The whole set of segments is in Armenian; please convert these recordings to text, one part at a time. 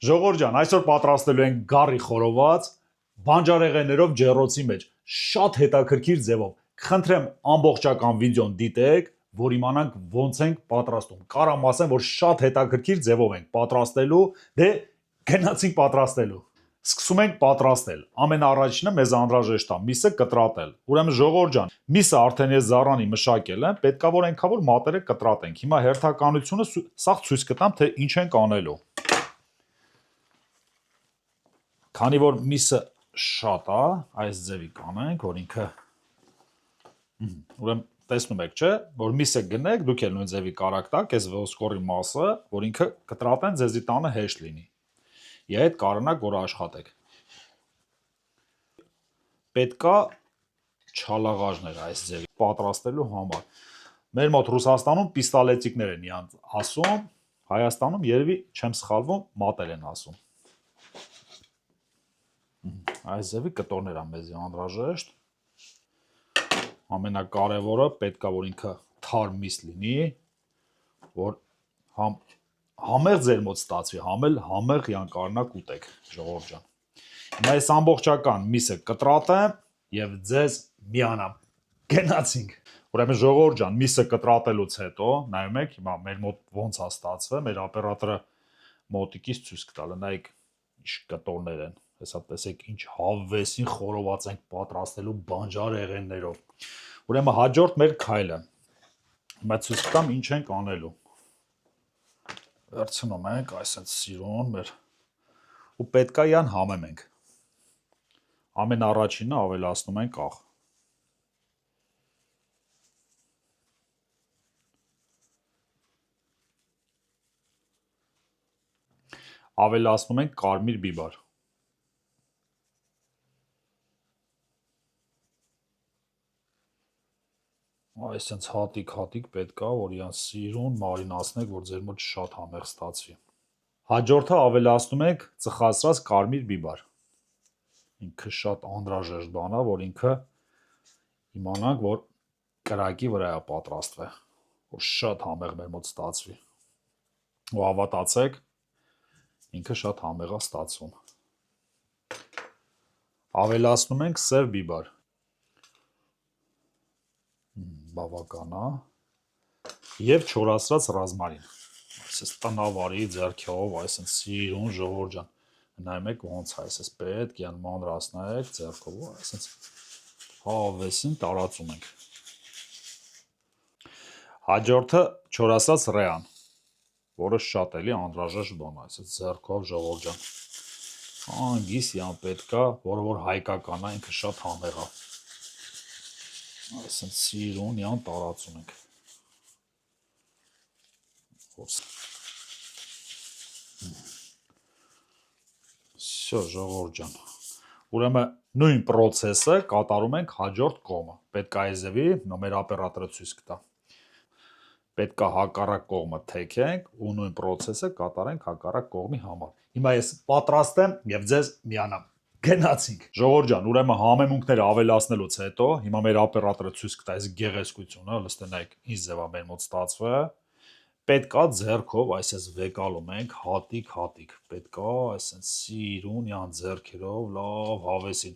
Ժողովուրդ ջան, այսօր պատրաստելու ենք գառի խորոված բանջարեղեններով ջեռոցի մեջ, շատ հետաքրքիր ձևով։ Խնդրեմ ամբողջական վիդեոն դիտեք, որ իմանանք ոնց ենք պատրաստում։ Կարամ ասեմ, որ շատ հետաքրքիր ձևով ենք պատրաստելու, դե գնացինք պատրաստելու։ Սկսում ենք պատրաստել։ Ամենաառաջինը մեզ անհրաժեշտ է միսը կտրատել։ Ուրեմն ժողովուրդ ջան, միսը արդեն ես զառանի մշակել եմ, պետքա որ այնքան որ մատերը կտրատենք։ Հիմա հերթականությունը սաղ ցույց կտամ, թե ինչ ենք անելու։ Քանի որ միսը շատ է, այս ձևի կանենք, որ ինքը ուրեմն տեսնում եք, չէ, որ միսը գնեք, դուք էլ նույն ձևի կարակ տաք, այս ոսկորի մասը, որ ինքը կտրատեն ձեզի տանը հեշտ լինի։ Եվ այդ կարողանաք որ աշխատեք։ Պետքա չալաղաժներ այս ձևի պատրաստելու համար։ Մեր մոտ Ռուսաստանում պիստոլետիկներ են իրանց ասում, Հայաստանում երևի չեմ սխալվում, մատել են ասում։ Այս ձևի կտորներ է մեզ անհրաժեշտ։ Ամենակարևորը պետքա որ ինքը թարմ միս լինի, որ համեղ ձեր մոտ ստացվի, համեղ յանկարնակ ուտեք, ժողովուրդ ջան։ Հիմա այս ամբողջական միսը կտրատեմ եւ ձեզ միանամ։ Գնացինք։ Ուրեմն ժողովուրդ ջան, միսը կտրատելուց հետո, նայում եք, հիմա մեր մոտ ոնց է ստացվել, մեր օպերատորը մոտիկից ցույց կտա, նայեք ինչ կտորներ են։ Հեսա տեսեք ինչ հավեսին խորոված ենք պատրաստելու բանջարեղեններով։ Ուրեմն հաջորդ մեր քայլը։ Հիմա ցույց կտամ ինչ ենք անելու։ Վերցնում ենք այսպես սիրուն մեր ու պետքա իրան համեմենք։ Ամենառաջինը ավելացնում ենք աղ։ Ավելացնում ենք կարմիր բիբար։ Այսինքն հատիկ պետքա որ իրան սիրուն մարինացնեք, որ ձեր մոտ շատ համեղ ստացվի։ Հաջորդը ավելացնում ենք ծխացրած կարմիր բիբար։ Ինքը շատ անհրաժեշտ բան է, որ ինքը իմանանք, որ կրակի վրա է պատրաստվել, որ շատ համեղ մեր մոտ ստացվի։ Ու հավատացեք, ինքը շատ համեղ է ստացվում։ Ավելացնում ենք սև բիբար։ Բավական է։ Եվ չորացրած ռազմարին։ Այսպես տնավարի ձեռքով, այսպես սիրուն ժողովուրդ ջան։ Նայում եք ոնց է, այսպես պետք է մանրացնեք ձեռքով, այսպես հավեսին տարածում ենք։ Հաջորդը չորացած ռեան, որը շատ էլի անհրաժեշտ բան է, այսպես ձեռքով ժողովուրդ ջան։ Անգիս յան պետքա, որը որ հայկական է, ինքը շատ համեղ է։ Այսպես սիրուն յան տարածում ենք։ Всё, ժողովուրդ ջան։ Ուրեմն նույն process-ը կատարում ենք հաջորդ կողմը։ Պետք է այս ձևի, մեր օպերատորը ցույց կտա։ Պետք է հակառակ կողմը թեքենք ու նույն process-ը կատարենք հակառակ կողմի համար։ Հիմա ես պատրաստ եմ եւ ձեզ միանամ։ Գնացինք։ Ժողովուրդ ջան, ուրեմն համեմունքները ավելացնելուց հետո, հիմա մեր օպերատորը ցույց կտա այս գեղեցկությունը, լստենայք, ինչ ձև է մեր մոտ ստացվել։ Պետքա ձեռքով այսպես վեկալում ենք հատիկ, պետքա այսպես սիրուն յան ձեռքերով լավ հավեսին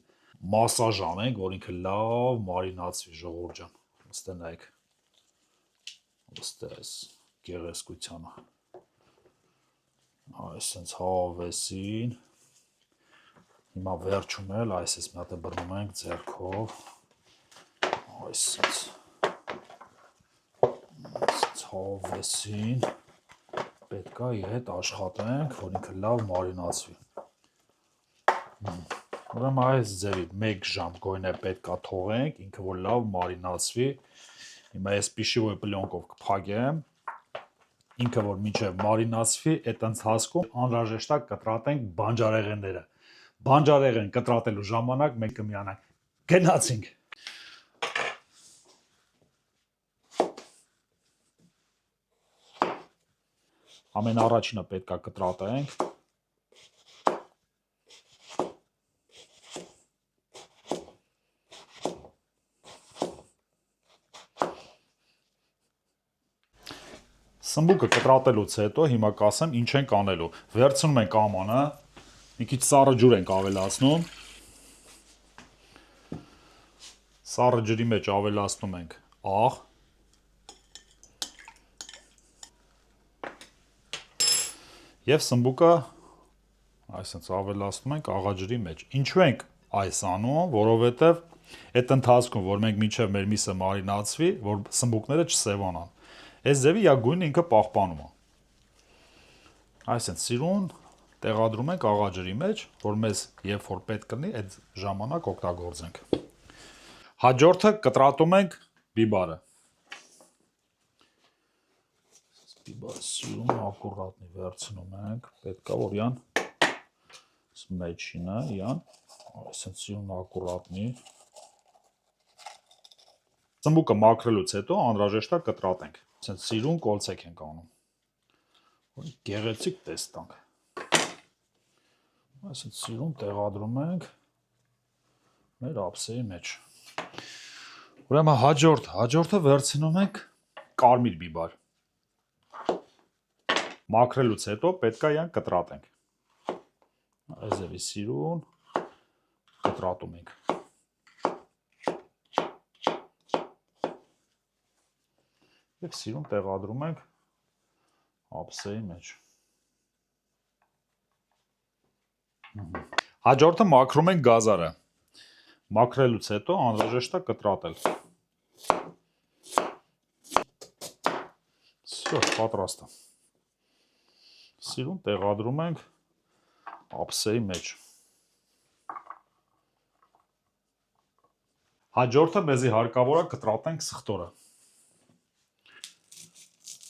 մասաժ անենք, որ ինքը լավ մարինացվի, ժողովուրդ ջան։ Լստենայք։ Լստես գեղեցկությանը։ Այսպես հավեսին։ Հիմա վերջում էլ այսպես մի հատ բռնում ենք ձեռքով։ Այսպես հավեսին պետքա իր հետ աշխատենք, որ ինքը լավ մարինացվի։ Ուրեմն այս ձևի 1 ժամ գոյնե պետքա թողենք, ինքը որ լավ մարինացվի։ Հիմա ես պիշիվոյ պլյոնկով կփակեմ, ինքը որ մինչև մարինացվի, այդ ընթացքում անհրաժեշտ է կտրատենք բանջարեղենները։ Բանջարեղեն կտրատելու ժամանակ մենք կմիանանք։ Գնացինք։ Ամենաառաջինը պետքա կտրատենք։ Սմբուկը կտրատելուց հետո հիմա կասեմ ինչ ենք անելու։ Վերցնում ենք ամանը, մի քիչ սառը ջուր ենք ավելացնում։ Սառը ջրի մեջ ավելացնում ենք աղ։ Եվ սմբուկը այսպես ավելացնում ենք աղաջրի մեջ։ Ինչու ենք այս անում, որովհետև այդ ընթացքում, որ մենք մինչև մեր միսը մարինացվի, որ սմբուկները չսևանան։ Այս ձևի յա գույնը ինքը պահպանում է։ Այսինքն սիրուն տեղադրում ենք աղաջրի մեջ, որ մեզ երբ որ պետք կլինի, այդ ժամանակ օգտագործենք։ Հաջորդը կտրատում ենք բիբարը։ Բիբարը սիրուն ակուրատնի վերցնում ենք, պետք է որ յան մեջինը, յան այսինքն սիրուն ակուրատնի։ Սմբուկը մաքրելուց հետո անհրաժեշտ է կտրատենք։ Այսինքն սիրուն կոլցեք ենք անում, որ գեղեցիկ տեստանք։ Այսինքն սիրուն տեղադրում ենք մեր ափսեի մեջ։ Ուրեմն հաջորդը վերցնում ենք կարմիր բիբար։ Մաքրելուց հետո պետք է յան կտրատենք։ Այս ձևի սիրուն կտրատում ենք։ Եվ սիրուն տեղադրում ենք ափսեի մեջ։ Հաջորդը մաքրում ենք գազարը։ Մաքրելուց հետո անհրաժեշտ է կտրատել։ Всё, պատրաստ է։ Սիրուն տեղադրում ենք ափսեի մեջ։ Հաջորդը մեզի հարկավոր է կտրատենք սխտորը,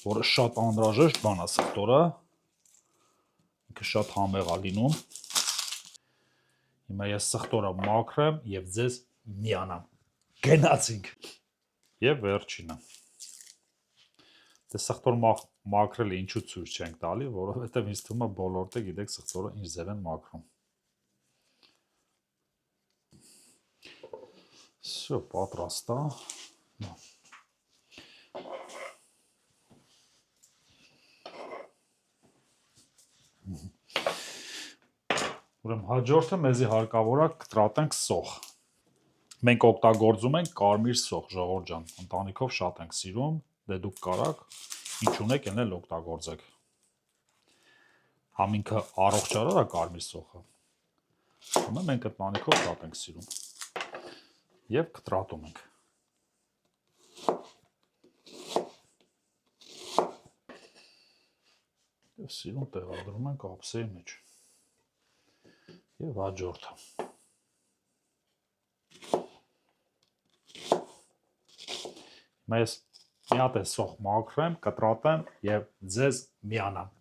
որը շատ անհրաժեշտ բան է սխտորը, ինքը շատ համեղ է լինում։ Հիմա ես սխտորը մաքրեմ եւ ձեզ միանամ։ Գնացինք։ Եվ վերջինը։ Դե սխտոր մաքրելը ինչու ցույց չենք տալի, որովհետեւ ինձ թվում է բոլորդ է գիտեք սխտորը ինչ ձև են մաքրում։ Всё, պատրաստ է։ Ուրեմն հաջորդը մեզի հարկավոր է կտրատենք սոխ։ Մենք օգտագործում ենք կարմիր սոխ, ժողովուրդ ջան, ընտանիքով շատ ենք սիրում, դե դուք կարաք ինչ ունեք այն էլ օգտագործեք։ Համինքը առողջարար է կարմիր սոխը։ Հիմա մենք ընտանիքով շատ ենք սիրում։ Եվ կտրատում ենք։ Եվ սիրուն տեղադրում ենք ափսեի մեջ։ Եվ հաջորդը։ Հիմա ես մի հատ է սոխ մաքրեմ, կտրատեմ եւ ձեզ միանամ։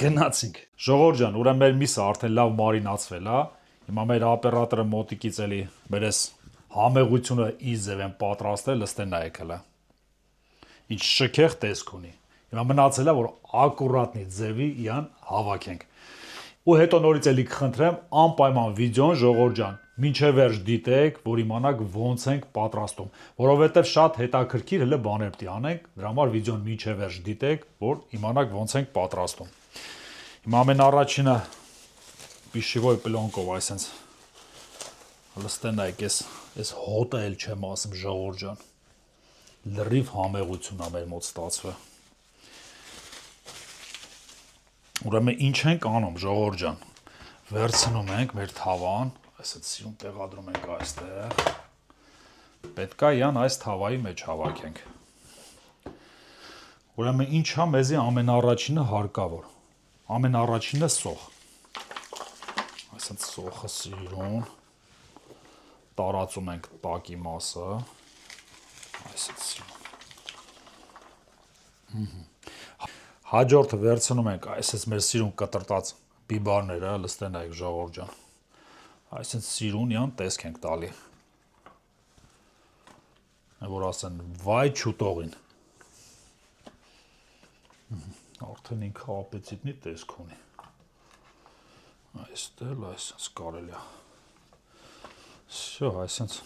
Գնացինք։ Ժողովուրդ ջան, ուրեմն մեր միսը արդեն լավ մարինացվել է։ Հիմա մեր օպերատորը մոտիկից էլի մեր էս համեղությունը ի ձև են պատրաստել, ըստե նայեք հələ։ Ինչ շքեղ տեսք ունի։ Հիմա մնացել է որ ակուրատնի ձևի յան հավաքենք։ Ու հետո նորից էլի կխնդրեմ անպայման վիդեոն ժողովուրդ ջան, մինչև վերջ դիտեք, որ իմանաք ոնց ենք պատրաստում, որովհետև շատ հետաքրքիր հələ բաներ պիտի անենք, դրա համար վիդեոն մինչև վերջ դիտեք, որ իմանաք ոնց ենք պատրաստում։ Հիմա ամենառաջինը պիշիվոյ պլոնկով, այսպես լստե նայեք, այս հոտը էլ չեմ ասում ժողովուրդ ջան։ Լրիվ համեղություն է մեր մոտ ստացվել։ Ուրեմն ինչ ենք անում ժողովուրդ ջան։ Վերցնում ենք մեր թավան, այսպես սիրուն տեղադրում ենք այստեղ։ Պետք է յան այս թավայի մեջ հավաքենք։ Ուրեմն ինչա մեզի ամենառաջինը հարկավոր։ Ամենառաջինը սոխ։ Այսպես սոխը սիրուն տարածում ենք տակի մասը։ Այսպես սիրուն։ Հաջորդը վերցնում ենք այսպես մեր սիրուն կտրտած բիբարները, լստե նայեք ժողովուրդ ջան։ Այսպես սիրուն յան տեսք ենք տալի։ Որ ասեն վայ չուտողին։ Արդեն ինքը ապետիտնի տեսք ունի։ Այստեղ այսպես կարելի է։ Всё, այսպես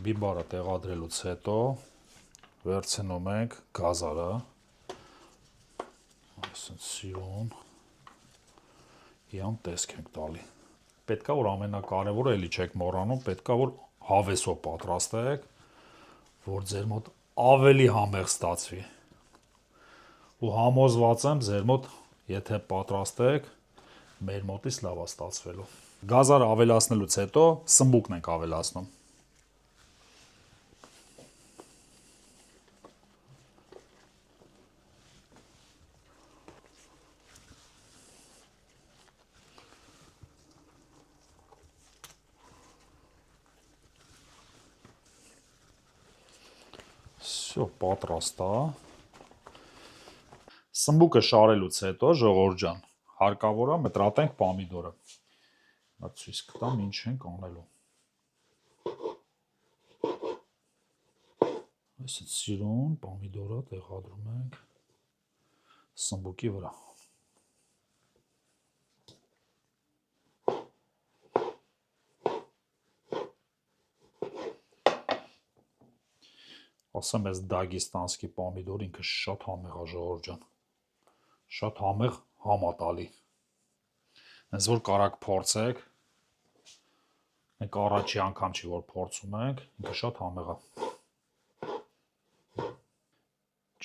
բիբարը տեղադրելուց հետո վերցնում ենք գազարը, Այսինքն սիրուն իան տեսք ենք տալի։ Պետքա որ ամենակարևորը էլի չեք մոռանում, պետքա որ հավեսով պատրաստեք, որ ձեր մոտ ավելի համեղ ստացվի։ Ու համոզված եմ ձեր մոտ, եթե պատրաստեք, մեր մոտից լավ է ստացվելու։ Գազարը ավելացնելուց հետո սմբուկն ենք ավելացնում։ Всё, պատրաստ է։ Սմբուկը շարելուց հետո, ժողովուրդ ջան, հարկավոր է մտրատենք պոմիդորը։ Նա ցույց կտամ ինչ ենք անելու։ Այսինքն սիրուն պոմիդորը տեղադրում ենք սմբուկի վրա։ Ասեմ ես դագիստանսկի պոմիդոր ինքը շատ համեղ է, ժողովուրդ ջան։ Շատ համեղ համատալի։ Հենց որ կարաք փորձեք, մենք առաջի անգամ չի որ փորձում ենք, ինքը շատ համեղ է։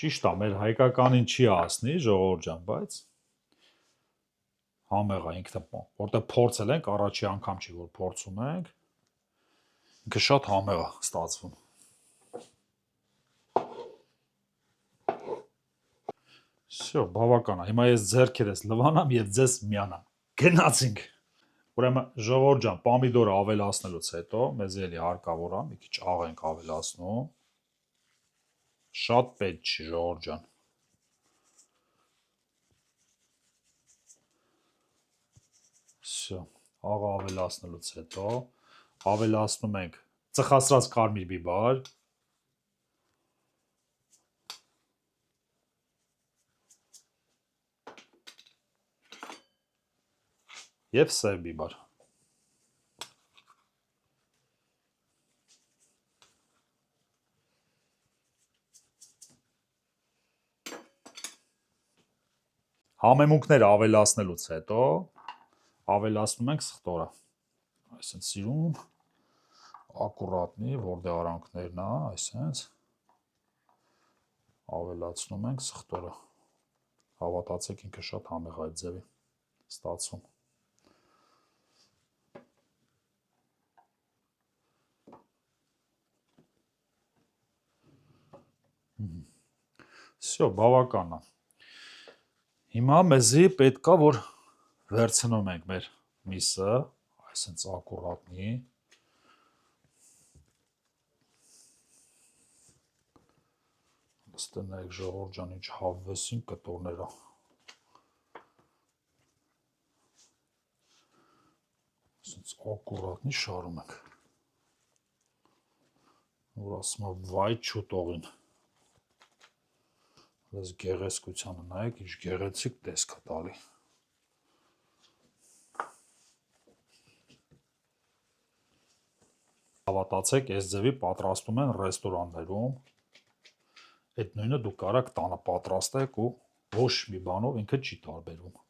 Ճիշտ է, մեր հայկականին չի ասնի, ժողովուրդ ջան, բայց համեղ է ինքը, որտեղ փորձել ենք, առաջի անգամ չի որ փորձում ենք, ինքը շատ համեղ է ստացվում։ Всё, բավական է։ Հիմա ես ձեռքերս լվանամ եւ ձեզ միանամ։ Գնացինք։ Ուրեմն ժողովուրդ ջան, պոմիդորը ավելացնելուց հետո մեզ էլի հարկավոր է մի քիչ աղ ենք ավելացնում։ Շատ պետք չի, ժողովուրդ ջան։ Всё, աղը ավելացնելուց հետո ավելացնում ենք ծխացրած կարմիր բիբար։ Եվ սև բիբար։ Համեմունքները ավելացնելուց հետո ավելացնում ենք սխտորը։ Այսինքն սիրուն ակուրատնի, որտեղ արանքներն է, այսինքն ավելացնում ենք սխտորը։ Հավատացեք, ինքը շատ համեղ է այդ ձևի ստացվում։ Всё, բավական է։ Հիմա մեզի պետքա որ վերցնում ենք մեր միսը, այսինքն ակուրատնի։ Ստենայք ժողովուրդ ջան, ինչ հավվեսին կտորները։ Այսինքն ակուրատնի շարում ենք։ Որ ասում է վայ չուտողին։ Այս գեղեցկությանը նայեք, ինչ գեղեցիկ տեսք է տալի։ Հավատացեք, այս ձևի պատրաստում են ռեստորաններում։ Այդ նույնը դուք կարաք տանը պատրաստեք ու ոչ մի բանով ինքը չի տարբերվում։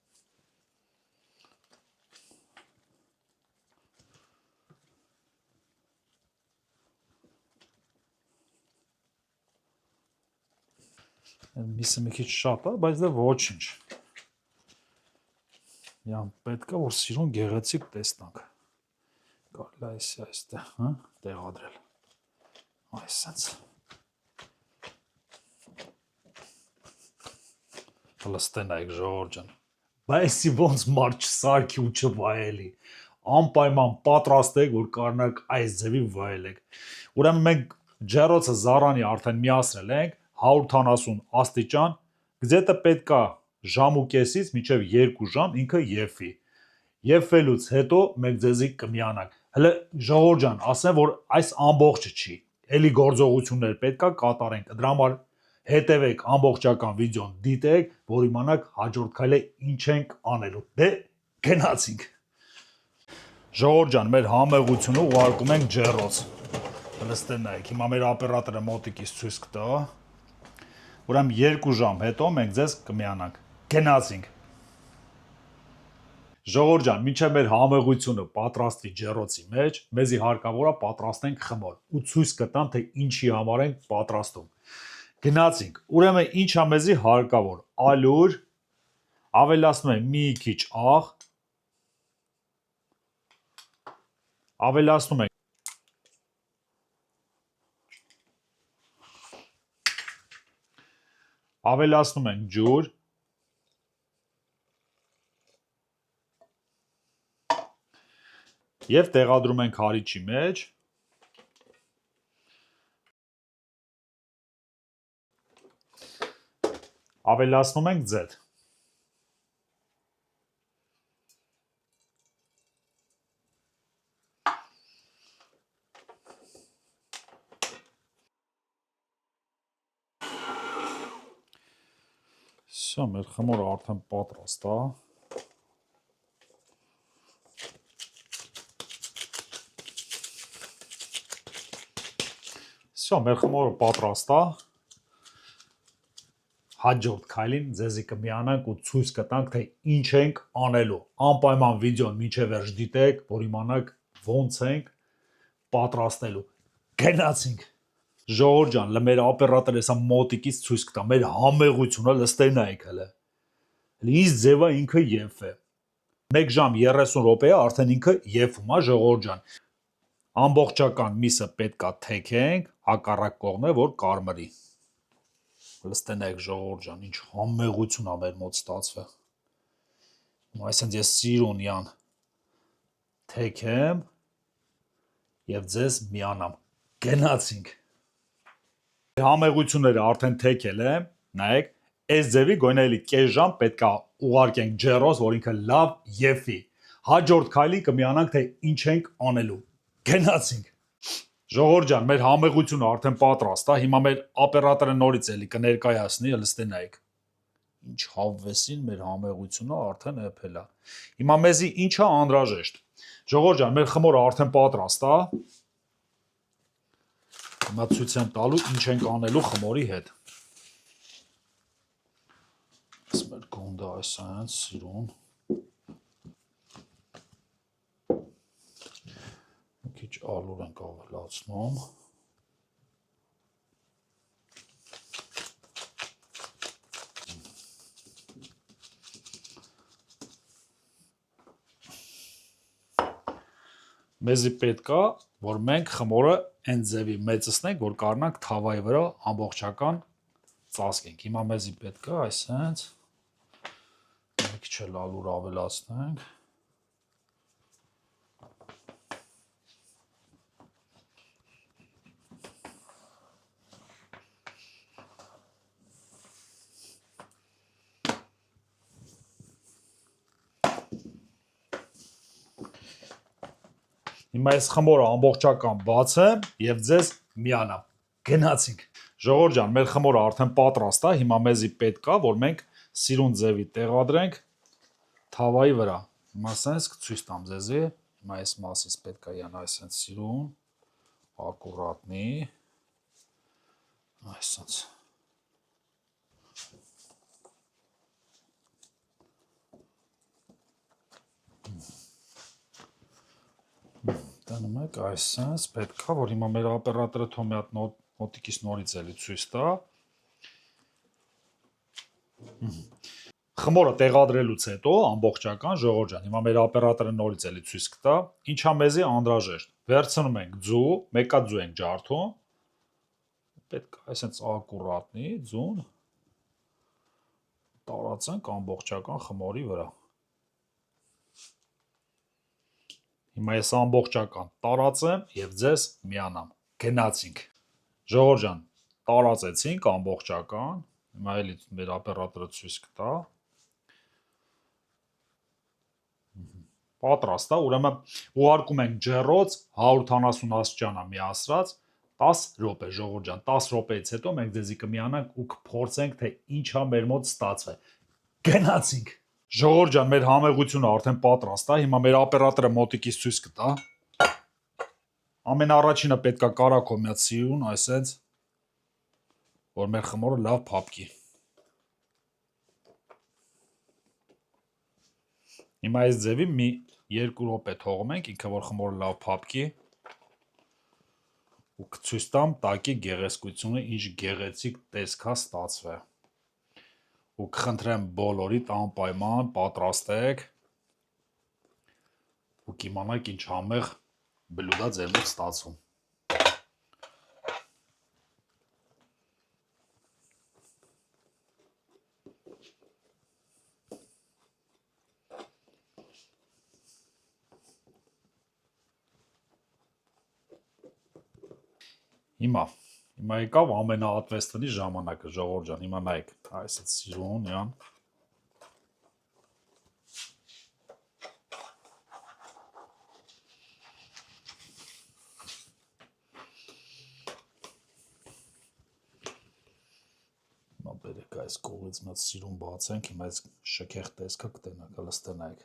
Միսը մի քիչ շատ է, բայց դա ոչինչ։ Յան պետք է որ սիրուն գեղեցիկ տեսնանք։ Կարելի է այստեղ, տեղադրել։ Այսպես։ Լստենայք ժողովուրդ ջան։ Բայց ոնց մարդ չսարքի ու չվայելի։ Անպայման պատրաստեք, որ կարողանաք այս ձևի վայելեք։ Ուրեմն մենք ջեռոցը զառանի արդեն միացրել ենք 170 աստիճան, գձետը պետքա ժամ ու կեսից մինչև 2 ժամ ինքը եփվի։ Եփվելուց հետո մենք ձեզի կմիանանք։ Հələ ժողովուրդ ջան, ասեմ որ այս ամբողջը չի։ Էլի գործողություններ պետքա կատարենք։ Դրա համար հետևեք ամբողջական վիդեոն դիտեք, որ իմանաք հաջորդ քայլը ինչ ենք անելու։ Դե գնացինք։ Ժողովուրդ ջան, մեր համեղությունը ուղարկում ենք ջեռոց։ Լստենայք, հիմա մեր օպերատորը մոտիկից ցույց կտա։ Ուրեմն 2 ժամ հետո մենք ձեզ կմիանանք։ Գնացինք։ Ժողովուրդ ջան, մինչև մեր համեղությունը պատրաստվի ջեռոցի մեջ, մեզի հարկավոր է պատրաստենք խմոր ու ցույց կտամ, թե ինչի համար ենք պատրաստում։ Գնացինք։ Ուրեմն ինչա մեզի հարկավոր։ Ալյուր, ավելացնում ենք մի քիչ աղ, ավելացնում ենք ջուր, եւ տեղադրում ենք հարիճի մեջ։ Ավելացնում ենք ձետ։ Սա մեր խմորը արդեն պատրաստ է։ Սա մեր խմորը պատրաստ է։ Հաջորդ քայլին ձեզի կմիանանք ու ցույց կտանք, թե ինչ ենք անելու։ Անպայման վիդեոն մինչև վերջ դիտեք, որ իմանաք ոնց ենք պատրաստելու։ Գնացինք։ Ժողովուրդ ջան, մեր օպերատորը հեսա մոտիկից ցույց կտա մեր համեղությունը, լստենայիք հələ։ Ինձ ձևա ինքը եփ է։ 1 ժամ 30 րոպե է, արդեն ինքը եփում է, ժողովուրդ ջան։ Ամբողջական միսը պետքա թեքենք, հակառակ կողմը որ կարմրի։ Լստենայիք ժողովուրդ ջան, ինչ համեղություն է մեր մոտ ստացվել։ Այսինքն ես սիրունյան թեքեմ եւ ձեզ միանամ։ Գնացինք։ Համեղությունները արդեն թեքել եմ, նայեք, այս ձևի գոնե կես ժամ պետքա ուղարկենք ջեռոց, որ ինքը լավ եփի։ Հաջորդ քայլին կմիանանք, թե ինչ ենք անելու։ Գնացինք։ Ժողովուրդ ջան, մեր համեղությունը արդեն պատրաստ է, հիմա մեր օպերատորը նորից էլի կներկայացնի, լստենայիք։ Ինչ հավվեսին մեր համեղությունը արդեն եփել է։ Հիմա մեզի ինչա անհրաժեշտ։ Ժողովուրդ ջան, մեր խմորը արդեն պատրաստ է։ Հիմա ցույց եմ տալու ինչ ենք անելու խմորի հետ։ Մեր գոնդը այսպես սիրուն։ Մի քիչ ալուր ենք ավելացնում։ Մեզի պետք է, որ մենք խմորը այն ձևի մեծացնենք, որ կարողանանք թավայի վրա ամբողջական ծածկենք։ Հիմա մեզի պետք է այսպես մի քիչ ալուր ավելացնենք։ Հիմա այս խմորը ամբողջական բացեմ եւ ձեզ միանամ։ Գնացինք։ Ժողովուրդ ջան, մեր խմորը արդեն պատրաստ է, հիմա մեզի պետք է, որ մենք սիրուն ձևի տեղադրենք թավայի վրա։ Հիմա ասենց կցույց տամ ձեզի։ Հիմա այս մասից պետք է յան այսենց սիրուն, ակուրատնի, այսենց։ Տանում եք այսպես, պետք է, որ հիմա մեր օպերատորը թող մի հատ մոտիկից նորից էլի ցույց տա։ Խմորը տեղադրելուց հետո ամբողջական ժողովուրդ ջան, հիմա մեր օպերատորը նորից էլի ցույց կտա, ինչա մեզի անհրաժեշտ։ Վերցնում ենք ձու, մեկա ձու ենք ջարդում։ Պետք է այսպես ակուրատնի ձուն տարածենք ամբողջական խմորի վրա։ Հիմա ես ամբողջական տարածեմ եւ ձեզ միանամ։ Գնացինք։ Ժողովուրդ ջան, տարածեցինք ամբողջական։ Հիմա էլի մեր օպերատորը ցույց կտա։ Պատրաստ է, ուրեմն ուղարկում ենք ջեռոց 180 աստիճանա միացրած 10 րոպե, ժողովուրդ ջան, 10 րոպեից հետո մենք ձեզի կմիանանք ու կփորձենք, թե ինչա մեր մոտ ստացվել։ Գնացինք։ Ժողովուրդ ջան, մեր համեղությունը արդեն պատրաստ է, հիմա մեր օպերատորը մոտիկից ցույց կտա։ Ամենաառաջինը պետքա կարագով մի հատ սիրուն, այսպես, որ մեր խմորը լավ փափկի։ Հիմա այս ձևի մի 2 րոպե թողում ենք, ինքը որ խմորը լավ փափկի ու ցույց տամ տակի գեղեցկությունը, ինչ գեղեցիկ տեսք է ստացվել։ Ու կխնդրեմ բոլորիդ անպայման պատրաստեք ու կիմանաք ինչ համեղ բլուդ է ձեր մոտ ստացվում։ Հիմա եկավ ամենաատվեստանի ժամանակը, ժողովուրդ ջան, հիմա նայեք, այս է սիրուն, յան։ Հիմա բերեք այս կողից մեծ սիրուն բացենք, հիմա այս շքեղ տեսքը կտենակ, հլստե նայեք։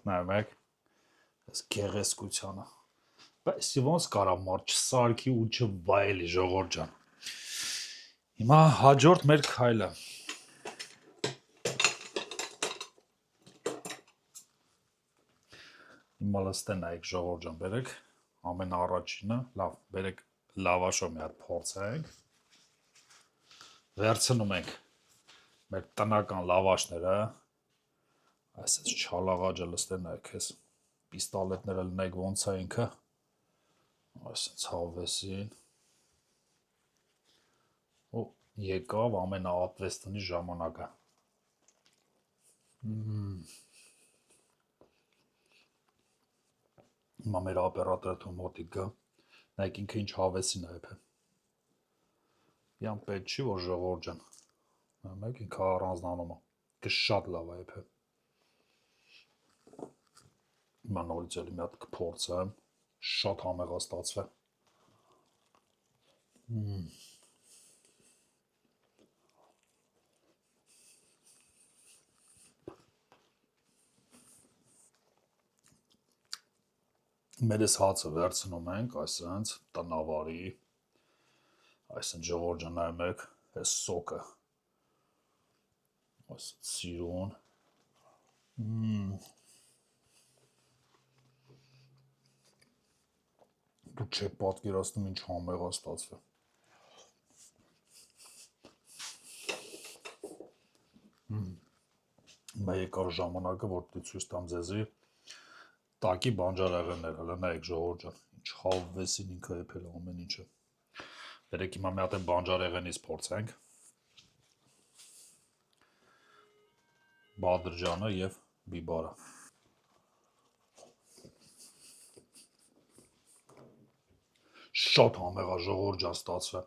Նայում եք, այս գեղեցկությանը։ Բայց ոնց կարա մարդ չսարքի ու չվայելի, ժողովուրդ ջան։ Հիմա հաջորդ մեր քայլը։ Հիմա լստե նայեք, ժողովուրդ ջան, բերեք ամենաառաջինը, լավ, բերեք լավաշով մի հատ փորձենք։ Վերցնում ենք մեր տնական լավաշները, այսպես չալաղաջը լստե նայեք, այս պիստոլետները լնեք ոնց է ինքը, այսպես հավեսին, ու եկավ ամենաատվեստանի ժամանակը։ Հիմա մեր օպերատորը թող մոտիկ գա, նայեք ինքը ինչ հավեսին է եփե։ Յան պետք չի, որ ժողովուրդ ջան, նայեք ինքը առանձնանում է, ինքը շատ լավ է եփե։ Հիմա նորից էլի մի հատ կփորձեմ, շատ համեղ է ստացվել։ Մեր այս հացը վերցնում ենք, այսենց տնավարի, այսենց ժողովուրդ ջան, նայում եք, այս սոկը, այսենց սիրուն, դու չեք պատկերացնում ինչ համեղ է ստացվել։ Հիմա եկավ ժամանակը, որ դու ցույց տամ ձեզի տակի բանջարեղենները, լնայեք ժողովուրդ ջան, ինչ հավեսին ինքը եփել ամեն ինչը։ Բերեք հիմա մի հատ բանջարեղենից փորձենք։ Բադրջանը եւ բիբարը։ Շատ համեղ է, ժողովուրդ ջան, ստացվել։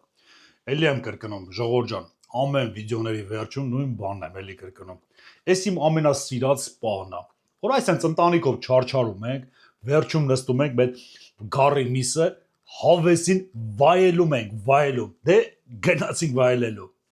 Էլի եմ կրկնում, ժողովուրդ ջան, ամեն վիդեոների վերջում նույն բանն եմ էլի կրկնում։ Էս իմ ամենասիրած պահն է, որ այսպես ընտանիքով չարչարում ենք, վերջում նստում ենք մեր գարի միսը, հավեսին վայելում ենք, վայելում, դե գնացինք վայելելու։